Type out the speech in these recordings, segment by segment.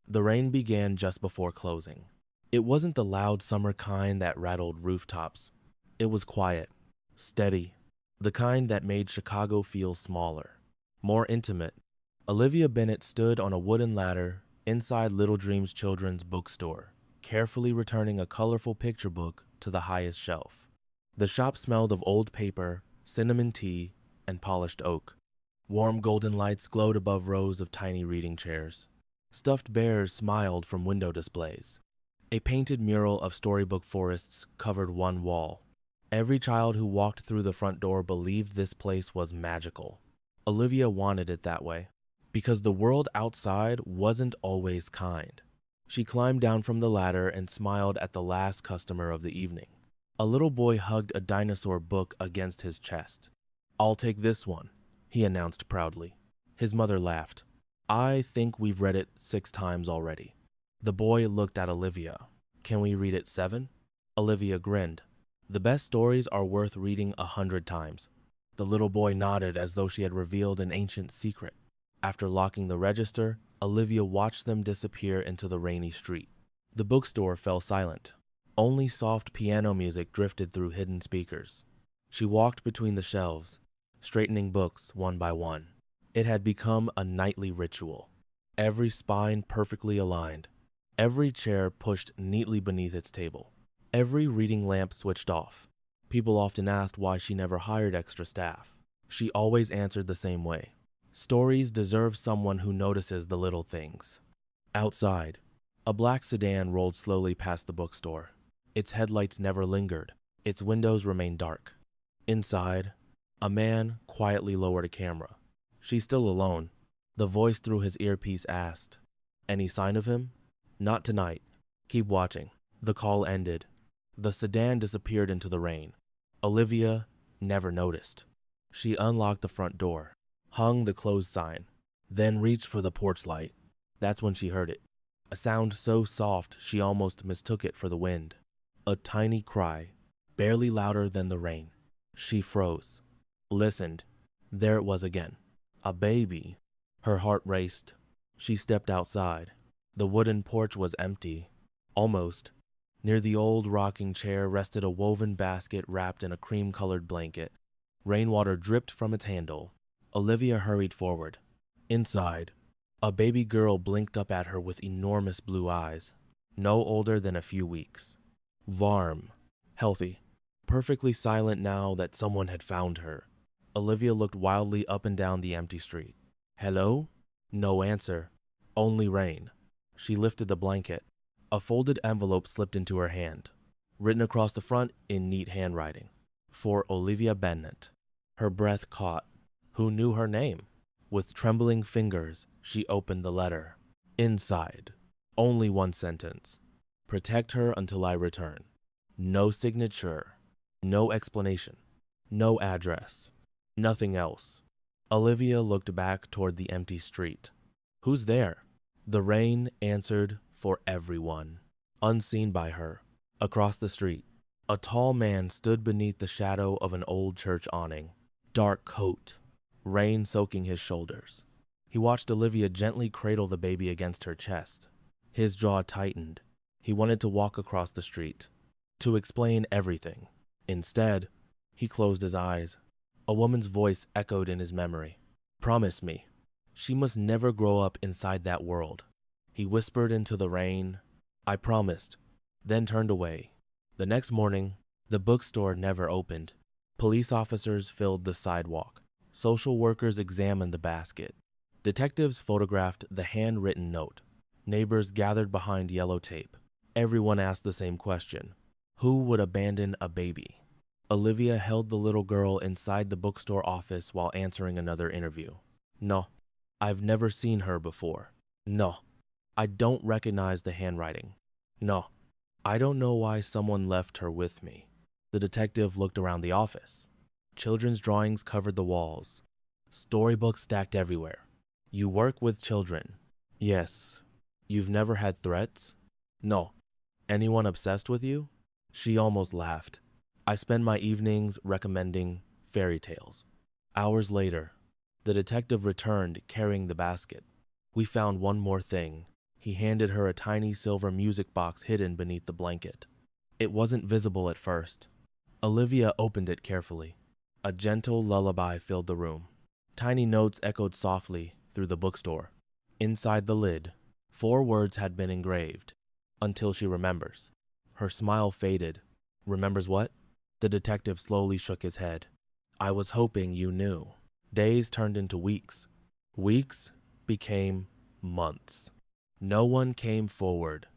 The rain began just before closing. It wasn't the loud summer kind that rattled rooftops. It was quiet, steady, the kind that made Chicago feel smaller, more intimate. Olivia Bennett stood on a wooden ladder inside Little Dreams Children's bookstore, carefully returning a colorful picture book to the highest shelf. The shop smelled of old paper, cinnamon tea, and polished oak. Warm golden lights glowed above rows of tiny reading chairs. Stuffed bears smiled from window displays. A painted mural of storybook forests covered one wall. Every child who walked through the front door believed this place was magical. Olivia wanted it that way, because the world outside wasn't always kind. She climbed down from the ladder and smiled at the last customer of the evening. A little boy hugged a dinosaur book against his chest. "I'll take this one," he announced proudly. His mother laughed. "I think we've read it 6 times already." The boy looked at Olivia. "Can we read it 7?" Olivia grinned. "The best stories are worth reading 100 times." The little boy nodded as though she had revealed an ancient secret. After locking the register, Olivia watched them disappear into the rainy street. The bookstore fell silent. Only soft piano music drifted through hidden speakers. She walked between the shelves, straightening books one by one. It had become a nightly ritual. Every spine perfectly aligned. Every chair pushed neatly beneath its table. Every reading lamp switched off. People often asked why she never hired extra staff. She always answered the same way. Stories deserve someone who notices the little things. Outside, a black sedan rolled slowly past the bookstore. Its headlights never lingered. Its windows remained dark. Inside, a man quietly lowered a camera. "She's still alone." The voice through his earpiece asked, "Any sign of him?" "Not tonight. Keep watching." The call ended. The sedan disappeared into the rain. Olivia never noticed. She unlocked the front door, hung the closed sign, then reached for the porch light. That's when she heard it. A sound so soft she almost mistook it for the wind. A tiny cry, barely louder than the rain. She froze, listened. There it was again. A baby. Her heart raced. She stepped outside. The wooden porch was empty. Almost. Near the old rocking chair rested a woven basket wrapped in a cream-colored blanket. Rainwater dripped from its handle. Olivia hurried forward. Inside, a baby girl blinked up at her with enormous blue eyes, no older than a few weeks. Warm, healthy, perfectly silent now that someone had found her. Olivia looked wildly up and down the empty street. "Hello?" No answer. Only rain. She lifted the blanket. A folded envelope slipped into her hand, written across the front in neat handwriting. "For Olivia Bennett." Her breath caught. Who knew her name? With trembling fingers, she opened the letter. Inside, only one sentence. "Protect her until I return." No signature, no explanation, no address, nothing else. Olivia looked back toward the empty street. Who's there? The rain answered for everyone. Unseen by her, across the street, a tall man stood beneath the shadow of an old church awning. Dark coat, rain soaking his shoulders. He watched Olivia gently cradle the baby against her chest. His jaw tightened. He wanted to walk across the street, to explain everything. Instead, he closed his eyes. A woman's voice echoed in his memory. "Promise me." She must never grow up inside that world. He whispered into the rain, "I promised," then turned away. The next morning, the bookstore never opened. Police officers filled the sidewalk. Social workers examined the basket. Detectives photographed the handwritten note. Neighbors gathered behind yellow tape. Everyone asked the same question. Who would abandon a baby? Olivia held the little girl inside the bookstore office while answering another interview. "No, I've never seen her before. No, I don't recognize the handwriting. No, I don't know why someone left her with me." The detective looked around the office. Children's drawings covered the walls. Storybooks stacked everywhere. "You work with children." "Yes." "You've never had threats?" "No." "Anyone obsessed with you?" She almost laughed. "I spend my evenings recommending fairy tales." Hours later, the detective returned carrying the basket. "We found one more thing." He handed her a tiny silver music box hidden beneath the blanket. It wasn't visible at first. Olivia opened it carefully. A gentle lullaby filled the room. Tiny notes echoed softly through the bookstore. Inside the lid, 4 words had been engraved. Until she remembers. Her smile faded. Remembers what? The detective slowly shook his head. I was hoping you knew. Days turned into weeks. Weeks became months. No one came forward.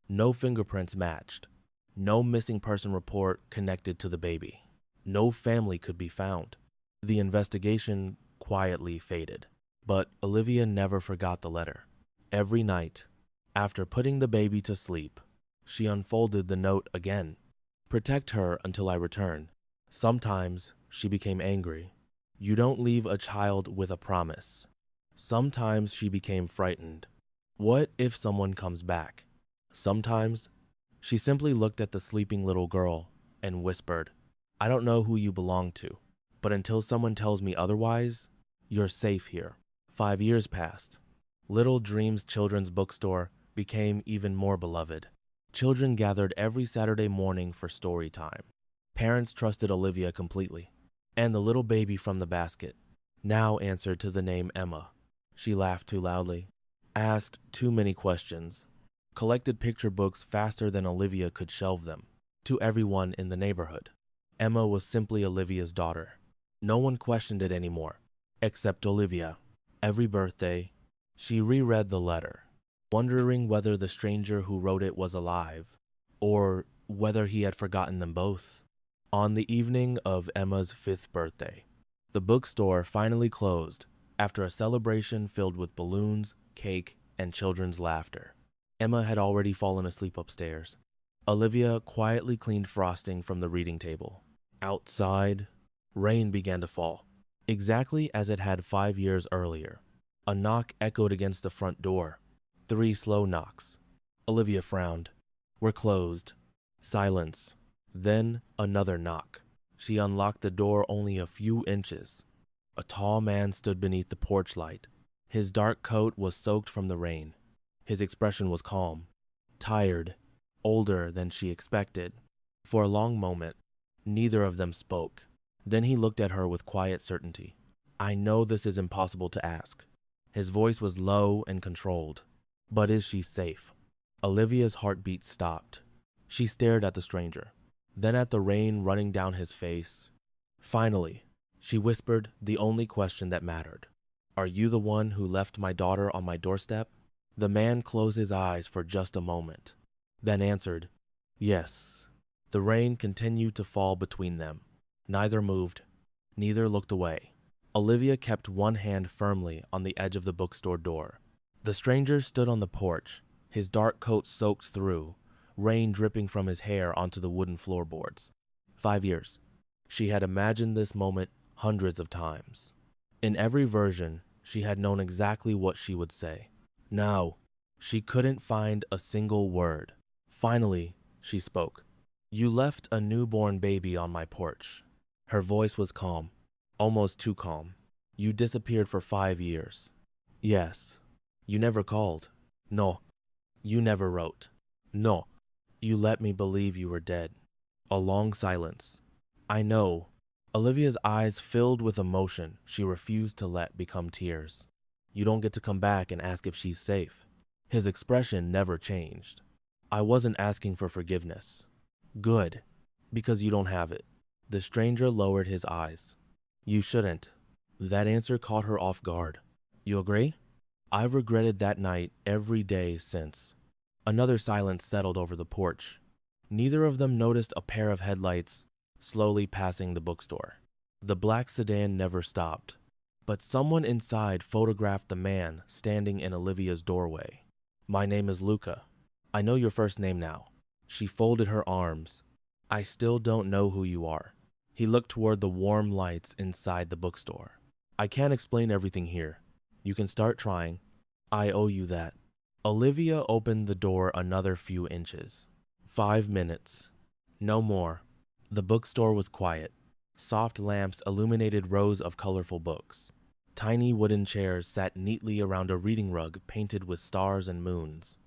No fingerprints matched. No missing person report connected to the baby. No family could be found. The investigation quietly faded. But Olivia never forgot the letter. Every night, after putting the baby to sleep, she unfolded the note again. Protect her until I return. Sometimes she became angry. You don't leave a child with a promise. Sometimes she became frightened. What if someone comes back? Sometimes she simply looked at the sleeping little girl and whispered, I don't know who you belong to, but until someone tells me otherwise, you're safe here. 5 years passed. Little Dreams Children's Bookstore became even more beloved. Children gathered every Saturday morning for story time. Parents trusted Olivia completely, and the little baby from the basket now answered to the name Emma. She laughed too loudly, asked too many questions, collected picture books faster than Olivia could shelve them. To everyone in the neighborhood, Emma was simply Olivia's daughter. No one questioned it anymore, except Olivia. Every birthday, she reread the letter, wondering whether the stranger who wrote it was alive, or whether he had forgotten them both. On the evening of Emma's 5th birthday, the bookstore finally closed after a celebration filled with balloons, cake, and children's laughter. Emma had already fallen asleep upstairs. Olivia quietly cleaned frosting from the reading table. Outside, rain began to fall, exactly as it had 5 years earlier. A knock echoed against the front door. 3 slow knocks. Olivia frowned. We're closed. Silence. Then another knock. She unlocked the door only a few inches. A tall man stood beneath the porch light. His dark coat was soaked from the rain. His expression was calm, tired, older than she expected. For a long moment, neither of them spoke. Then he looked at her with quiet certainty. I know this is impossible to ask. His voice was low and controlled. But is she safe? Olivia's heartbeat stopped. She stared at the stranger, then at the rain running down his face. Finally, she whispered the only question that mattered. Are you the one who left my daughter on my doorstep? The man closed his eyes for just a moment, then answered, yes. The rain continued to fall between them. Neither moved. Neither looked away. Olivia kept one hand firmly on the edge of the bookstore door. The stranger stood on the porch, his dark coat soaked through, rain dripping from his hair onto the wooden floorboards. 5 years. She had imagined this moment hundreds of times. In every version, she had known exactly what she would say. Now, she couldn't find a single word. Finally, she spoke. You left a newborn baby on my porch. Her voice was calm, almost too calm. You disappeared for 5 years. Yes. You never called. No. You never wrote. No. You let me believe you were dead. A long silence. I know. Olivia's eyes filled with emotion she refused to let become tears. You don't get to come back and ask if she's safe. His expression never changed. I wasn't asking for forgiveness. Good, because you don't have it. The stranger lowered his eyes. You shouldn't. That answer caught her off guard. You agree? I've regretted that night every day since. Another silence settled over the porch. Neither of them noticed a pair of headlights slowly passing the bookstore. The black sedan never stopped, but someone inside photographed the man standing in Olivia's doorway. My name is Luca. I know your first name now. She folded her arms. I still don't know who you are. He looked toward the warm lights inside the bookstore. I can't explain everything here. You can start trying. I owe you that. Olivia opened the door another few inches. 5 minutes. No more. The bookstore was quiet. Soft lamps illuminated rows of colorful books. Tiny wooden chairs sat neatly around a reading rug painted with stars and moons.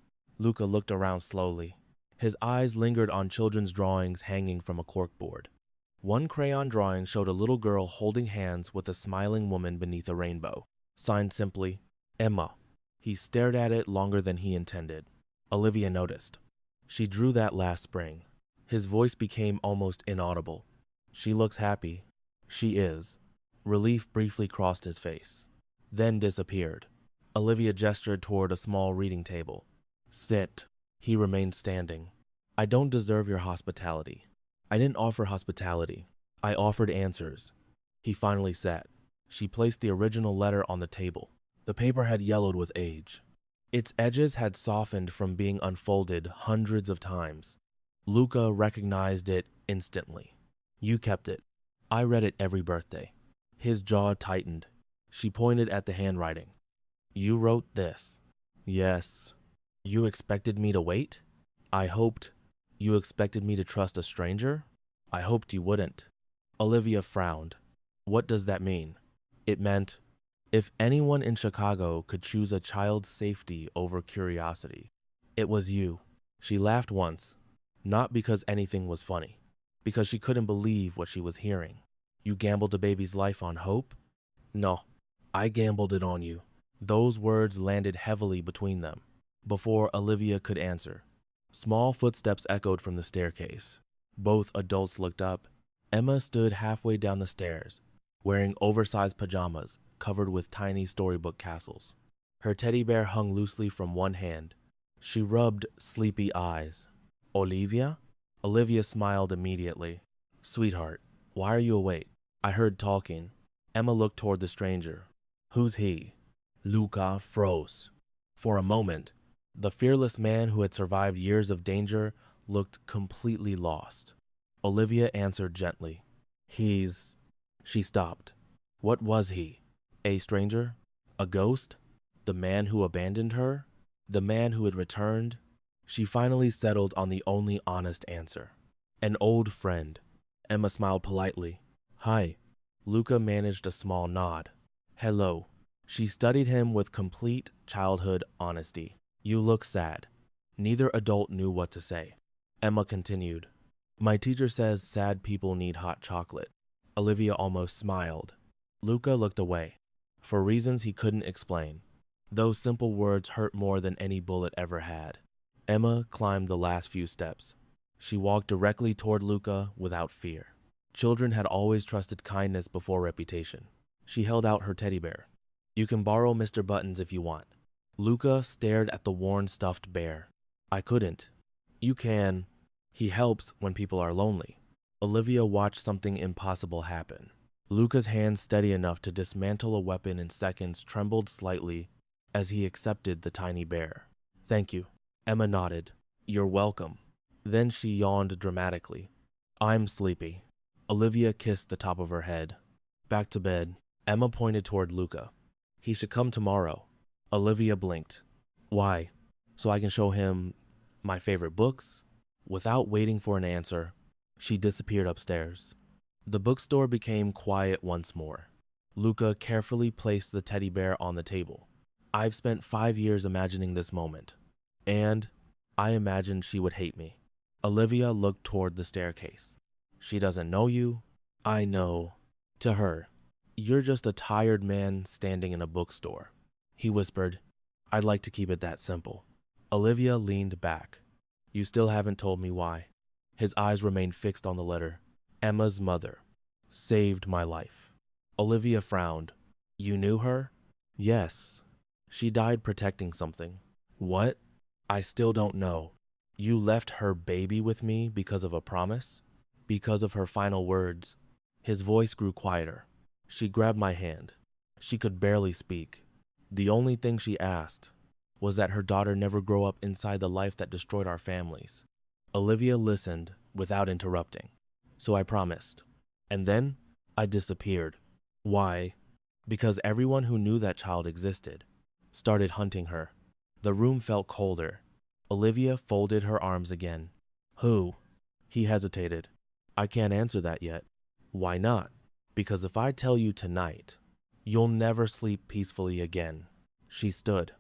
Luca looked around slowly. His eyes lingered on children's drawings hanging from a corkboard. One crayon drawing showed a little girl holding hands with a smiling woman beneath a rainbow. Signed simply, Emma. He stared at it longer than he intended. Olivia noticed. She drew that last spring. His voice became almost inaudible. She looks happy. She is. Relief briefly crossed his face, then disappeared. Olivia gestured toward a small reading table. Sit. He remained standing. I don't deserve your hospitality. I didn't offer hospitality. I offered answers. He finally sat. She placed the original letter on the table. The paper had yellowed with age. Its edges had softened from being unfolded hundreds of times. Luca recognized it instantly. You kept it. I read it every birthday. His jaw tightened. She pointed at the handwriting. You wrote this. Yes. You expected me to wait? I hoped. You expected me to trust a stranger? I hoped you wouldn't. Olivia frowned. What does that mean? It meant, if anyone in Chicago could choose a child's safety over curiosity, it was you. She laughed once, not because anything was funny, because she couldn't believe what she was hearing. You gambled a baby's life on hope? No, I gambled it on you. Those words landed heavily between them. Before Olivia could answer, small footsteps echoed from the staircase. Both adults looked up. Emma stood halfway down the stairs, wearing oversized pajamas covered with tiny storybook castles. Her teddy bear hung loosely from one hand. She rubbed sleepy eyes. Olivia? Olivia smiled immediately. Sweetheart, why are you awake? I heard talking. Emma looked toward the stranger. Who's he? Luca froze. For a moment, the fearless man who had survived years of danger looked completely lost. Olivia answered gently. He's... She stopped. What was he? A stranger? A ghost? The man who abandoned her? The man who had returned? She finally settled on the only honest answer. An old friend. Emma smiled politely. Hi. Luca managed a small nod. Hello. She studied him with complete childhood honesty. You look sad. Neither adult knew what to say. Emma continued. My teacher says sad people need hot chocolate. Olivia almost smiled. Luca looked away, for reasons he couldn't explain. Those simple words hurt more than any bullet ever had. Emma climbed the last few steps. She walked directly toward Luca without fear. Children had always trusted kindness before reputation. She held out her teddy bear. You can borrow Mr. Buttons if you want. Luca stared at the worn stuffed bear. I couldn't. You can. He helps when people are lonely. Olivia watched something impossible happen. Luca's hand, steady enough to dismantle a weapon in seconds, trembled slightly as he accepted the tiny bear. Thank you. Emma nodded. You're welcome. Then she yawned dramatically. I'm sleepy. Olivia kissed the top of her head. Back to bed. Emma pointed toward Luca. He should come tomorrow. Olivia blinked. Why? So I can show him my favorite books? Without waiting for an answer, she disappeared upstairs. The bookstore became quiet once more. Luca carefully placed the teddy bear on the table. I've spent 5 years imagining this moment, and I imagined she would hate me. Olivia looked toward the staircase. She doesn't know you. I know. To her, you're just a tired man standing in a bookstore. He whispered, I'd like to keep it that simple. Olivia leaned back. You still haven't told me why. His eyes remained fixed on the letter. Emma's mother saved my life. Olivia frowned. You knew her? Yes. She died protecting something. What? I still don't know. You left her baby with me because of a promise? Because of her final words. His voice grew quieter. She grabbed my hand. She could barely speak. The only thing she asked was that her daughter never grow up inside the life that destroyed our families. Olivia listened without interrupting. So I promised. And then I disappeared. Why? Because everyone who knew that child existed started hunting her. The room felt colder. Olivia folded her arms again. Who? He hesitated. I can't answer that yet. Why not? Because if I tell you tonight, you'll never sleep peacefully again. She stood.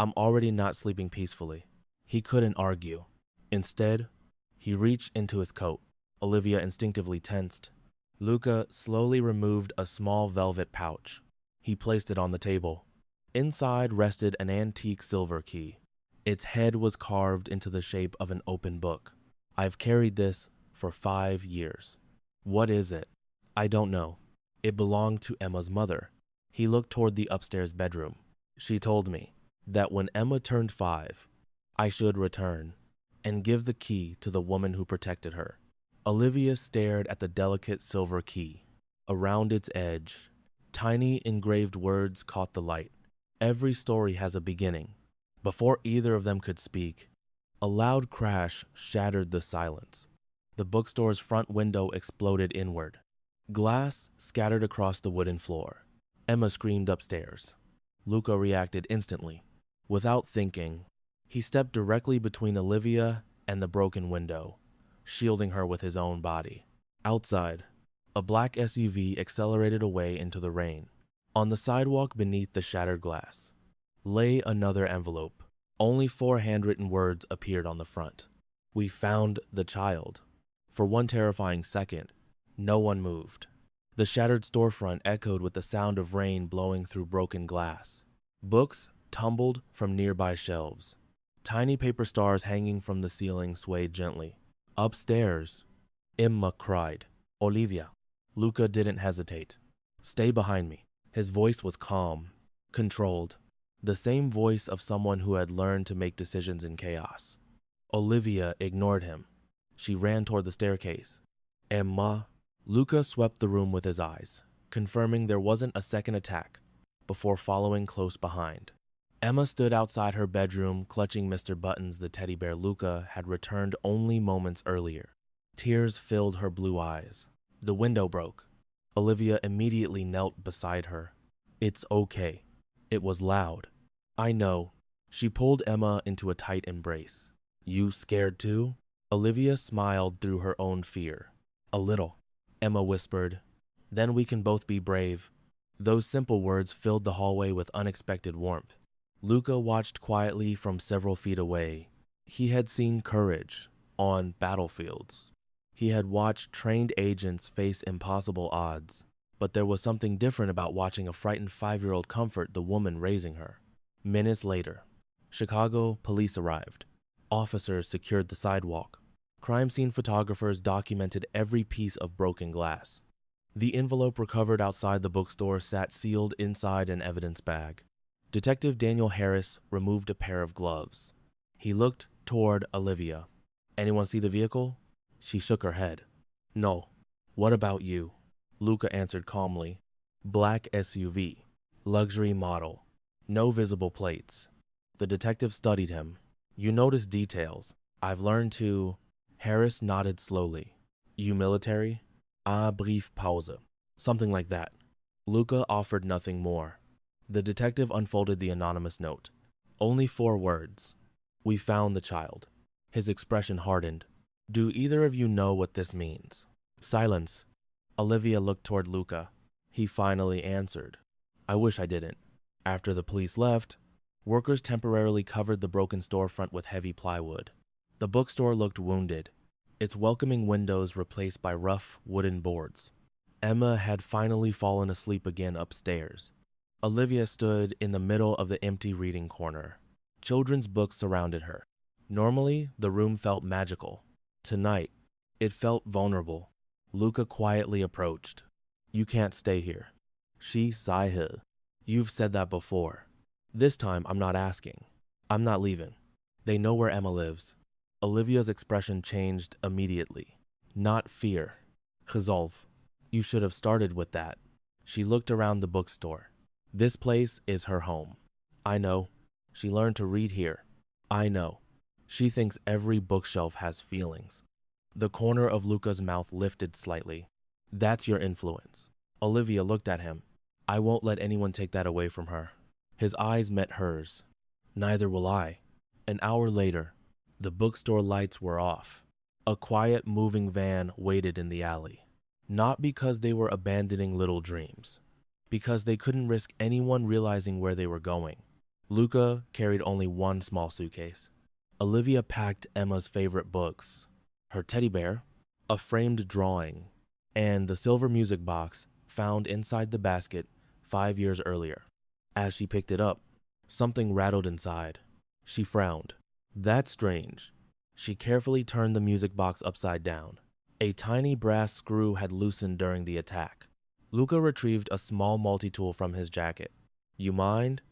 I'm already not sleeping peacefully. He couldn't argue. Instead, he reached into his coat. Olivia instinctively tensed. Luca slowly removed a small velvet pouch. He placed it on the table. Inside rested an antique silver key. Its head was carved into the shape of an open book. I've carried this for 5 years. What is it? I don't know. It belonged to Emma's mother. He looked toward the upstairs bedroom. She told me that when Emma turned 5, I should return and give the key to the woman who protected her. Olivia stared at the delicate silver key. Around its edge, tiny engraved words caught the light. Every story has a beginning. Before either of them could speak, a loud crash shattered the silence. The bookstore's front window exploded inward. Glass scattered across the wooden floor. Emma screamed upstairs. Luca reacted instantly. Without thinking, he stepped directly between Olivia and the broken window, shielding her with his own body. Outside, a black SUV accelerated away into the rain. On the sidewalk beneath the shattered glass lay another envelope. Only 4 handwritten words appeared on the front. We found the child. For one terrifying second, no one moved. The shattered storefront echoed with the sound of rain blowing through broken glass. Books tumbled from nearby shelves. Tiny paper stars hanging from the ceiling swayed gently. Upstairs, Emma cried, "Olivia." Luca didn't hesitate. "Stay behind me." His voice was calm, controlled, the same voice of someone who had learned to make decisions in chaos. Olivia ignored him. She ran toward the staircase. "Emma." Luca swept the room with his eyes, confirming there wasn't a second attack, before following close behind. Emma stood outside her bedroom, clutching Mr. Buttons, the teddy bear Luca had returned only moments earlier. Tears filled her blue eyes. The window broke. Olivia immediately knelt beside her. "It's okay." It was loud. "I know." She pulled Emma into a tight embrace. "You scared too?" Olivia smiled through her own fear. "A little," Emma whispered. "Then we can both be brave." Those simple words filled the hallway with unexpected warmth. Luca watched quietly from several feet away. He had seen courage on battlefields. He had watched trained agents face impossible odds. But there was something different about watching a frightened 5-year-old comfort the woman raising her. Minutes later, Chicago police arrived. Officers secured the sidewalk. Crime scene photographers documented every piece of broken glass. The envelope recovered outside the bookstore sat sealed inside an evidence bag. Detective Daniel Harris removed a pair of gloves. He looked toward Olivia. "Anyone see the vehicle?" She shook her head. "No." "What about you?" Luca answered calmly. "Black SUV. Luxury model. No visible plates." The detective studied him. "You notice details. I've learned to—" Harris nodded slowly. "You military?" "Ah, brief Pause." Something like that. Luca offered nothing more. The detective unfolded the anonymous note. Only 4 words. "We found the child." His expression hardened. "Do either of you know what this means?" Silence. Olivia looked toward Luca. He finally answered. "I wish I didn't." After the police left, workers temporarily covered the broken storefront with heavy plywood. The bookstore looked wounded, its welcoming windows replaced by rough wooden boards. Emma had finally fallen asleep again upstairs. Olivia stood in the middle of the empty reading corner. Children's books surrounded her. Normally, the room felt magical. Tonight, it felt vulnerable. Luca quietly approached. "You can't stay here." She sighed. "You've said that before. This time, I'm not asking. I'm not leaving." They know where Emma lives. Olivia's expression changed immediately. Not fear. Resolve. "You should have started with that." She looked around the bookstore. "This place is her home." "I know. She learned to read here." "I know. She thinks every bookshelf has feelings." The corner of Luca's mouth lifted slightly. "That's your influence." Olivia looked at him. "I won't let anyone take that away from her." His eyes met hers. "Neither will I." An hour later, the bookstore lights were off. A quiet, moving van waited in the alley. Not because they were abandoning little dreams, because they couldn't risk anyone realizing where they were going. Luca carried only one small suitcase. Olivia packed Emma's favorite books, her teddy bear, a framed drawing, and the silver music box found inside the basket 5 years earlier. As she picked it up, something rattled inside. She frowned. That's strange. She carefully turned the music box upside down. A tiny brass screw had loosened during the attack. Luca retrieved a small multi-tool from his jacket. You mind?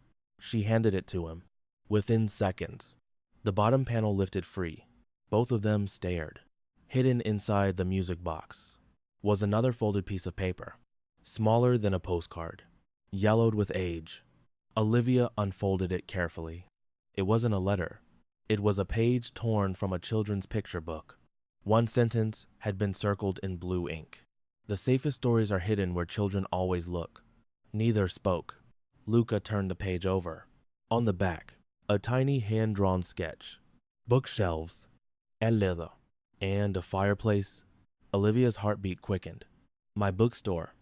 She handed it to him. Within seconds, the bottom panel lifted free. Both of them stared. Hidden inside the music box was another folded piece of paper, smaller than a postcard, yellowed with age. Olivia unfolded it carefully. It wasn't a letter. It was a page torn from a children's picture book. One sentence had been circled in blue ink. The safest stories are hidden where children always look. Neither spoke. Luca turned the page over. On the back, a tiny hand-drawn sketch. Bookshelves, a leather, and a fireplace. Olivia's heartbeat quickened. My bookstore.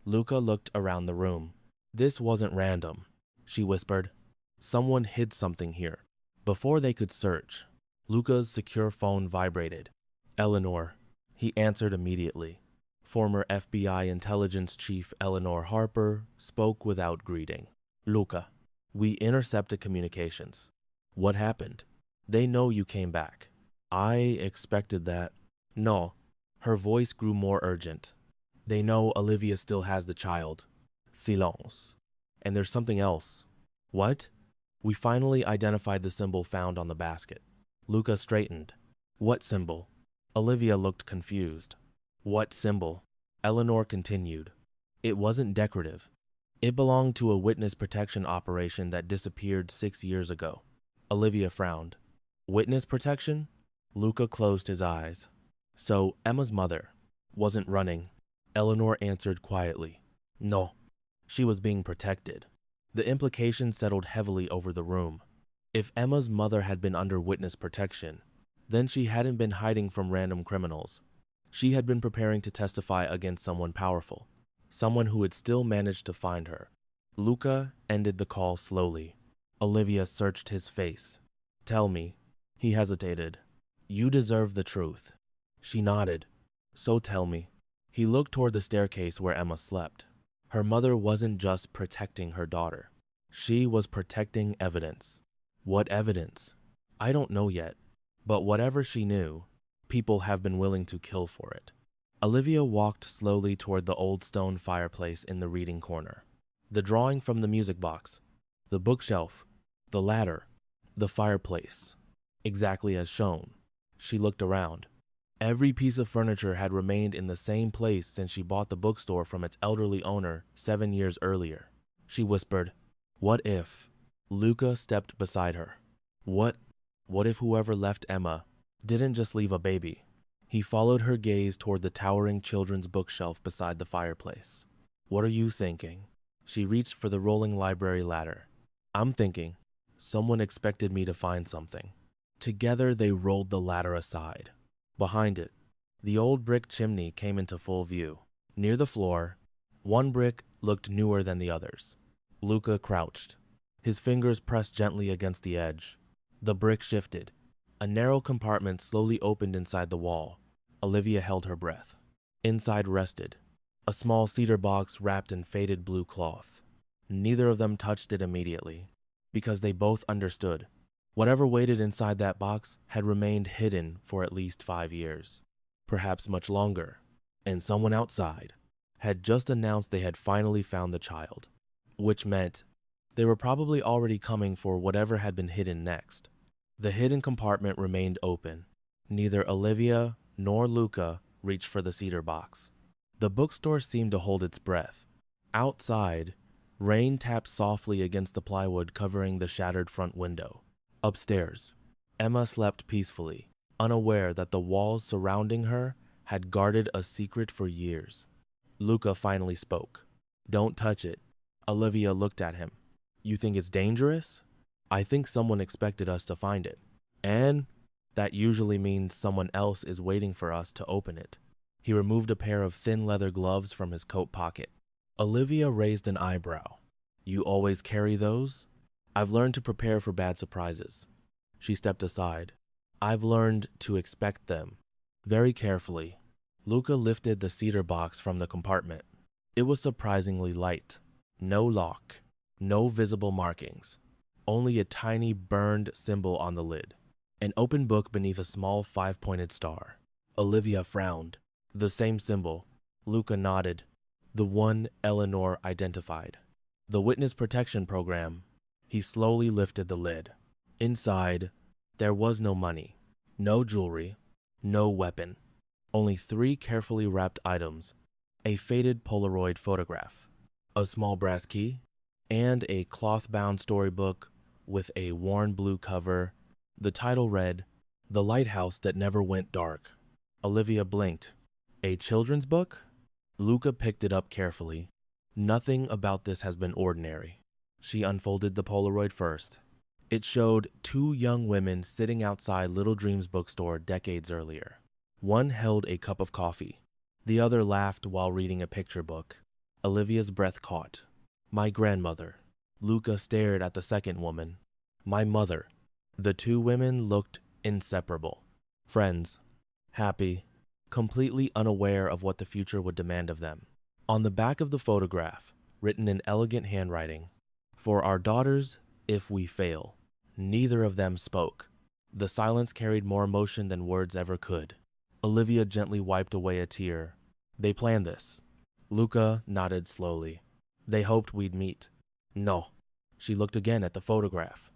Luca looked around the room. This wasn't random, she whispered. Someone hid something here. Before they could search, Luca's secure phone vibrated. Eleanor, he answered immediately. Former FBI intelligence chief Eleanor Harper spoke without greeting. Luca, we intercepted communications. What happened? They know you came back. I expected that. No. Her voice grew more urgent. They know Olivia still has the child. Silence. And there's something else. What? We finally identified the symbol found on the basket. Luca straightened. What symbol? Olivia looked confused. What symbol? Eleanor continued. It wasn't decorative. It belonged to a witness protection operation that disappeared 6 years ago. Olivia frowned. Witness protection? Luca closed his eyes. So Emma's mother wasn't running. Eleanor answered quietly. No. She was being protected. The implication settled heavily over the room. If Emma's mother had been under witness protection, then she hadn't been hiding from random criminals. She had been preparing to testify against someone powerful, someone who had still managed to find her. Luca ended the call slowly. Olivia searched his face. Tell me. He hesitated. You deserve the truth. She nodded. So tell me. He looked toward the staircase where Emma slept. Her mother wasn't just protecting her daughter. She was protecting evidence. What evidence? I don't know yet. But whatever she knew, people have been willing to kill for it. Olivia walked slowly toward the old stone fireplace in the reading corner. The drawing from the music box, the bookshelf, the ladder, the fireplace. Exactly as shown. She looked around. Every piece of furniture had remained in the same place since she bought the bookstore from its elderly owner 7 years earlier. She whispered, What if? Luca stepped beside her. What if whoever left Emma didn't just leave a baby? He followed her gaze toward the towering children's bookshelf beside the fireplace. What are you thinking? She reached for the rolling library ladder. I'm thinking, someone expected me to find something. Together they rolled the ladder aside. Behind it, the old brick chimney came into full view. Near the floor, one brick looked newer than the others. Luca crouched. His fingers pressed gently against the edge. The brick shifted. A narrow compartment slowly opened inside the wall. Olivia held her breath. Inside rested a small cedar box wrapped in faded blue cloth. Neither of them touched it immediately, because they both understood. Whatever waited inside that box had remained hidden for at least 5 years, perhaps much longer, and someone outside had just announced they had finally found the child, which meant they were probably already coming for whatever had been hidden next. The hidden compartment remained open. Neither Olivia nor Luca reached for the cedar box. The bookstore seemed to hold its breath. Outside, rain tapped softly against the plywood covering the shattered front window. Upstairs, Emma slept peacefully, unaware that the walls surrounding her had guarded a secret for years. Luca finally spoke. Don't touch it. Olivia looked at him. You think it's dangerous? I think someone expected us to find it. And that usually means someone else is waiting for us to open it. He removed a pair of thin leather gloves from his coat pocket. Olivia raised an eyebrow. You always carry those? I've learned to prepare for bad surprises. She stepped aside. I've learned to expect them. Very carefully, Luca lifted the cedar box from the compartment. It was surprisingly light. No lock, no visible markings, only a tiny burned symbol on the lid. An open book beneath a small 5-pointed star. Olivia frowned. The same symbol. Luca nodded. The one Eleanor identified. The Witness Protection Program. He slowly lifted the lid. Inside, there was no money, no jewelry, no weapon. Only 3 carefully wrapped items. A faded Polaroid photograph, a small brass key, and a cloth-bound storybook with a worn blue cover. The title read, The Lighthouse That Never Went Dark. Olivia blinked. A children's book? Luca picked it up carefully. Nothing about this has been ordinary. She unfolded the Polaroid first. It showed 2 young women sitting outside Little Dreams bookstore decades earlier. One held a cup of coffee. The other laughed while reading a picture book. Olivia's breath caught. My grandmother. Luca stared at the second woman. My mother. The 2 women looked inseparable. Friends. Happy. Completely unaware of what the future would demand of them. On the back of the photograph, written in elegant handwriting, For our daughters, if we fail. Neither of them spoke. The silence carried more emotion than words ever could. Olivia gently wiped away a tear. They planned this. Luca nodded slowly. They hoped we'd meet. No. She looked again at the photograph.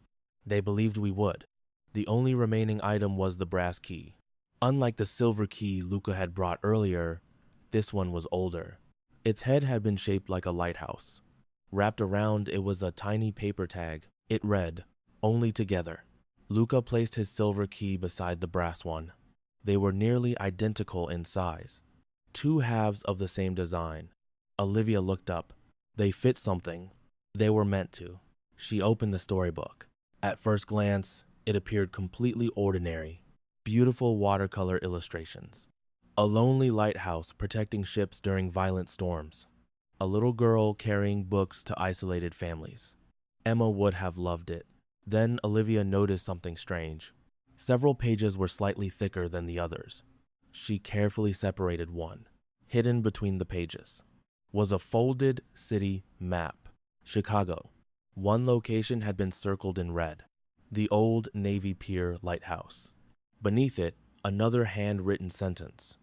They believed we would. The only remaining item was the brass key. Unlike the silver key Luca had brought earlier, this one was older. Its head had been shaped like a lighthouse. Wrapped around it was a tiny paper tag. It read, Only together. Luca placed his silver key beside the brass one. They were nearly identical in size. 2 halves of the same design. Olivia looked up. They fit something. They were meant to. She opened the storybook. At first glance, it appeared completely ordinary. Beautiful watercolor illustrations. A lonely lighthouse protecting ships during violent storms. A little girl carrying books to isolated families. Emma would have loved it. Then Olivia noticed something strange. Several pages were slightly thicker than the others. She carefully separated one. Hidden between the pages was a folded city map. Chicago. One location had been circled in red. The old Navy Pier lighthouse. Beneath it, another handwritten sentence.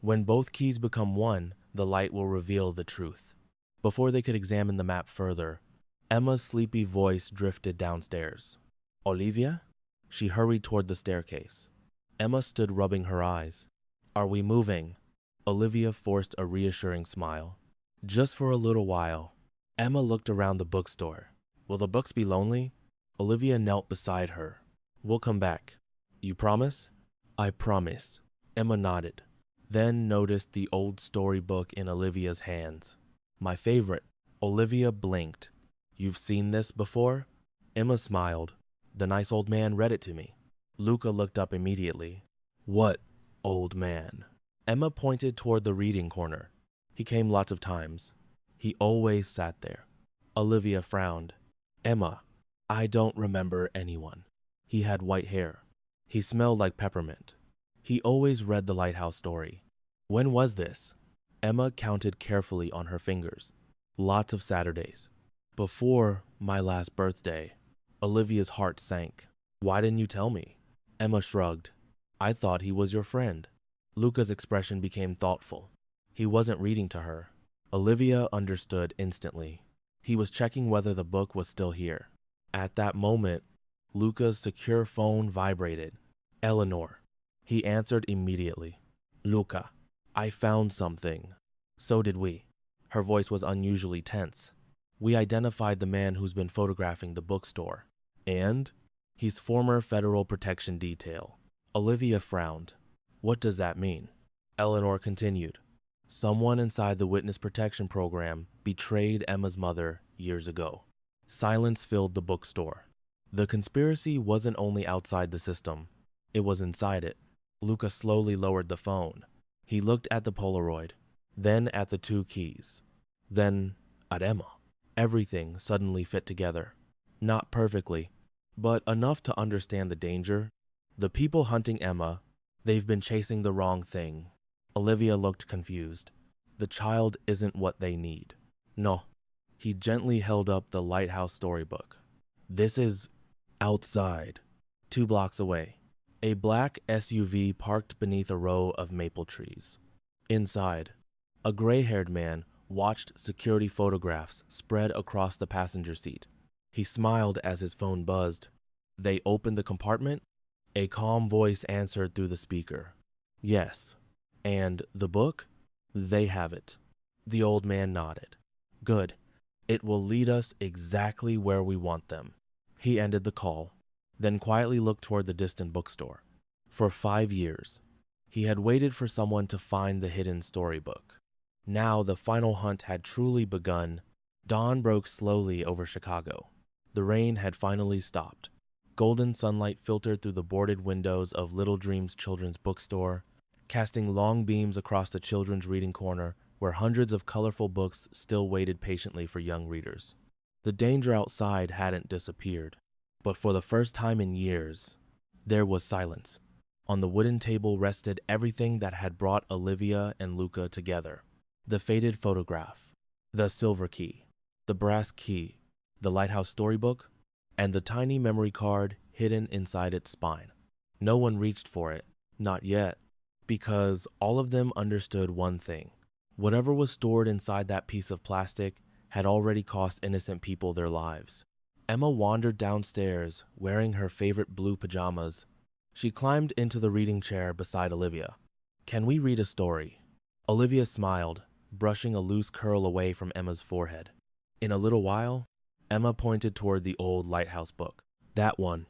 When both keys become one, the light will reveal the truth. Before they could examine the map further, Emma's sleepy voice drifted downstairs. Olivia? She hurried toward the staircase. Emma stood rubbing her eyes. Are we moving? Olivia forced a reassuring smile. Just for a little while. Emma looked around the bookstore. Will the books be lonely? Olivia knelt beside her. We'll come back. You promise? I promise. Emma nodded, then noticed the old storybook in Olivia's hands. My favorite. Olivia blinked. You've seen this before? Emma smiled. The nice old man read it to me. Luca looked up immediately. What old man? Emma pointed toward the reading corner. He came lots of times. He always sat there. Olivia frowned. Emma, I don't remember anyone. He had white hair. He smelled like peppermint. He always read the lighthouse story. When was this? Emma counted carefully on her fingers. Lots of Saturdays. Before my last birthday. Olivia's heart sank. Why didn't you tell me? Emma shrugged. I thought he was your friend. Luca's expression became thoughtful. He wasn't reading to her. Olivia understood instantly. He was checking whether the book was still here. At that moment, Luca's secure phone vibrated. Eleanor. He answered immediately. Luca, I found something. So did we. Her voice was unusually tense. We identified the man who's been photographing the bookstore. And? He's former federal protection detail. Olivia frowned. What does that mean? Eleanor continued. Someone inside the witness protection program betrayed Emma's mother years ago. Silence filled the bookstore. The conspiracy wasn't only outside the system. It was inside it. Luca slowly lowered the phone. He looked at the Polaroid, then at the 2 keys, then at Emma. Everything suddenly fit together. Not perfectly, but enough to understand the danger. The people hunting Emma, they've been chasing the wrong thing. Olivia looked confused. The child isn't what they need. No. He gently held up the lighthouse storybook. This is outside, 2 blocks away. A black SUV parked beneath a row of maple trees. Inside, a gray-haired man watched security photographs spread across the passenger seat. He smiled as his phone buzzed. They opened the compartment. A calm voice answered through the speaker. Yes. And the book? They have it. The old man nodded. Good. It will lead us exactly where we want them. He ended the call, then quietly looked toward the distant bookstore. For 5 years, he had waited for someone to find the hidden storybook. Now the final hunt had truly begun. Dawn broke slowly over Chicago. The rain had finally stopped. Golden sunlight filtered through the boarded windows of Little Dreams Children's Bookstore, casting long beams across the children's reading corner where hundreds of colorful books still waited patiently for young readers. The danger outside hadn't disappeared, but for the first time in years, there was silence. On the wooden table rested everything that had brought Olivia and Luca together. The faded photograph, the silver key, the brass key, the lighthouse storybook, and the tiny memory card hidden inside its spine. No one reached for it, not yet, because all of them understood one thing. Whatever was stored inside that piece of plastic had already cost innocent people their lives. Emma wandered downstairs, wearing her favorite blue pajamas. She climbed into the reading chair beside Olivia. Can we read a story? Olivia smiled, brushing a loose curl away from Emma's forehead. In a little while, Emma pointed toward the old lighthouse book. That one.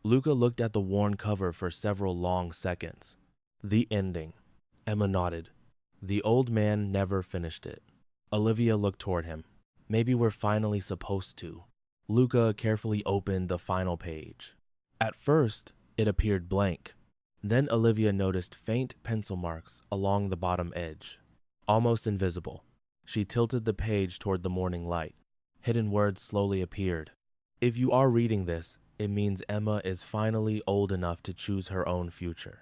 Luca looked at the worn cover for several long seconds. The ending. Emma nodded. The old man never finished it. Olivia looked toward him. Maybe we're finally supposed to. Luca carefully opened the final page. At first, it appeared blank. Then Olivia noticed faint pencil marks along the bottom edge, almost invisible. She tilted the page toward the morning light. Hidden words slowly appeared. If you are reading this, it means Emma is finally old enough to choose her own future.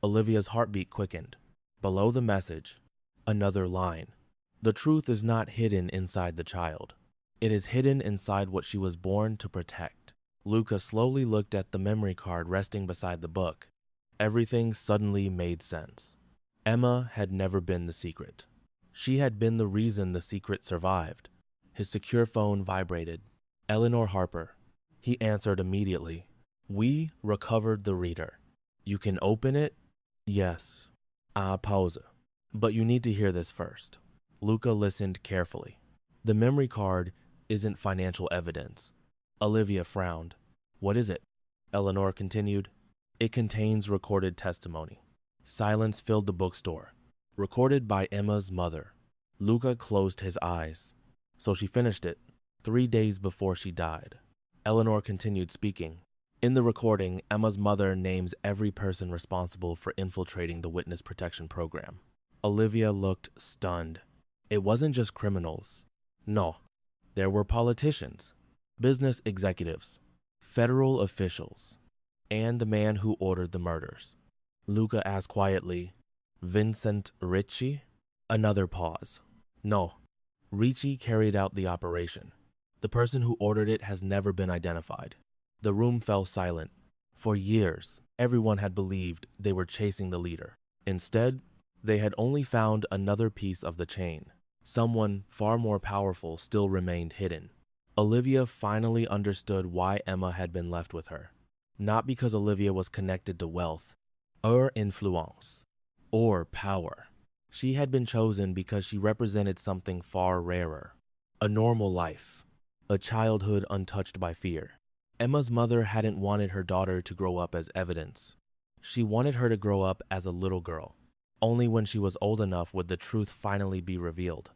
Olivia's heartbeat quickened. Below the message, another line. The truth is not hidden inside the child. It is hidden inside what she was born to protect. Luca slowly looked at the memory card resting beside the book. Everything suddenly made sense. Emma had never been the secret. She had been the reason the secret survived. His secure phone vibrated. Eleanor Harper. He answered immediately. We recovered the reader. You can open it? Yes. Pause. But you need to hear this first. Luca listened carefully. The memory card isn't financial evidence. Olivia frowned. What is it? Eleanor continued. It contains recorded testimony. Silence filled the bookstore. Recorded by Emma's mother. Luca closed his eyes. So she finished it 3 days before she died. Eleanor continued speaking. In the recording, Emma's mother names every person responsible for infiltrating the witness protection program. Olivia looked stunned. It wasn't just criminals. No, there were politicians, business executives, federal officials, and the man who ordered the murders. Luca asked quietly, Vincent Ricci? Another pause. No, Ricci carried out the operation. The person who ordered it has never been identified. The room fell silent. For years, everyone had believed they were chasing the leader. Instead, they had only found another piece of the chain. Someone far more powerful still remained hidden. Olivia finally understood why Emma had been left with her. Not because Olivia was connected to wealth, or influence, or power. She had been chosen because she represented something far rarer. A normal life. A childhood untouched by fear. Emma's mother hadn't wanted her daughter to grow up as evidence. She wanted her to grow up as a little girl. Only when she was old enough would the truth finally be revealed.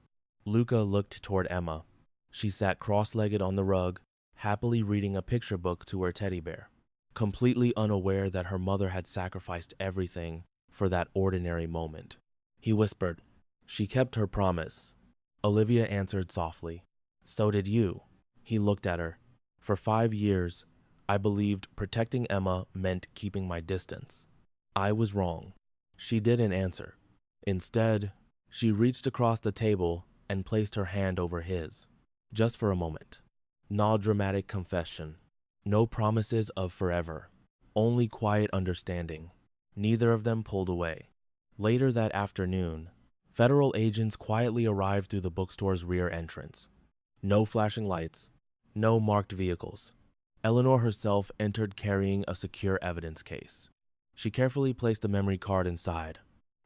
Luca looked toward Emma. She sat cross-legged on the rug, happily reading a picture book to her teddy bear, completely unaware that her mother had sacrificed everything for that ordinary moment. He whispered, She kept her promise. Olivia answered softly, So did you. He looked at her. For 5 years, I believed protecting Emma meant keeping my distance. I was wrong. She didn't answer. Instead, she reached across the table and placed her hand over his, just for a moment. No dramatic confession. No promises of forever. Only quiet understanding. Neither of them pulled away. Later that afternoon, federal agents quietly arrived through the bookstore's rear entrance. No flashing lights. No marked vehicles. Eleanor herself entered carrying a secure evidence case. She carefully placed a memory card inside.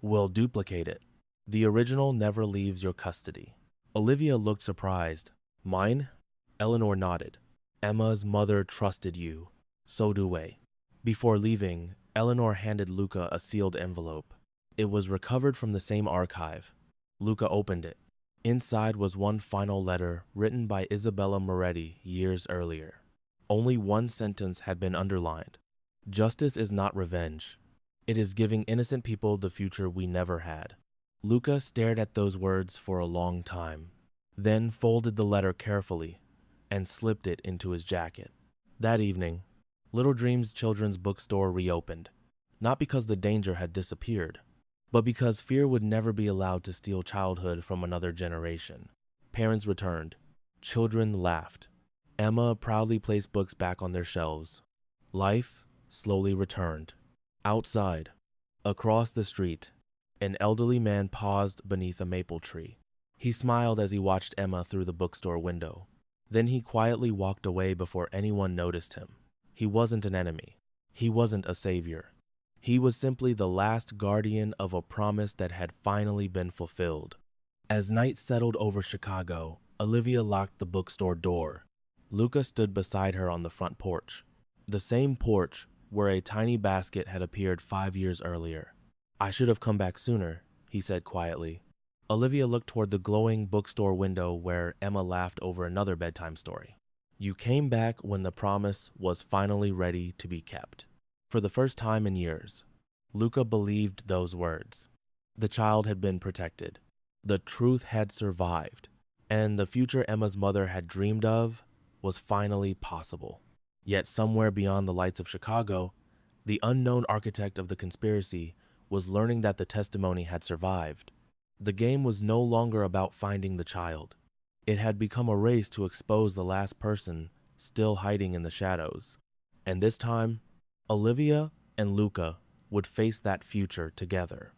"We'll duplicate it. The original never leaves your custody." Olivia looked surprised. "Mine?" Eleanor nodded. "Emma's mother trusted you. So do we." Before leaving, Eleanor handed Luca a sealed envelope. It was recovered from the same archive. Luca opened it. Inside was one final letter written by Luca Moretti years earlier. Only one sentence had been underlined. "Justice is not revenge. It is giving innocent people the future we never had." Luca stared at those words for a long time, then folded the letter carefully and slipped it into his jacket. That evening, Little Dreams Children's Bookstore reopened, not because the danger had disappeared, but because fear would never be allowed to steal childhood from another generation. Parents returned. Children laughed. Emma proudly placed books back on their shelves. Life slowly returned. Outside, across the street, an elderly man paused beneath a maple tree. He smiled as he watched Emma through the bookstore window. Then he quietly walked away before anyone noticed him. He wasn't an enemy. He wasn't a savior. He was simply the last guardian of a promise that had finally been fulfilled. As night settled over Chicago, Olivia locked the bookstore door. Luca stood beside her on the front porch, the same porch where a tiny basket had appeared 5 years earlier. "I should have come back sooner," he said quietly. Olivia looked toward the glowing bookstore window where Emma laughed over another bedtime story. "You came back when the promise was finally ready to be kept." For the first time in years, Luca believed those words. The child had been protected. The truth had survived. And the future Emma's mother had dreamed of was finally possible. Yet somewhere beyond the lights of Chicago, the unknown architect of the conspiracy was learning that the testimony had survived. The game was no longer about finding the child. It had become a race to expose the last person still hiding in the shadows. And this time, Olivia and Luca would face that future together.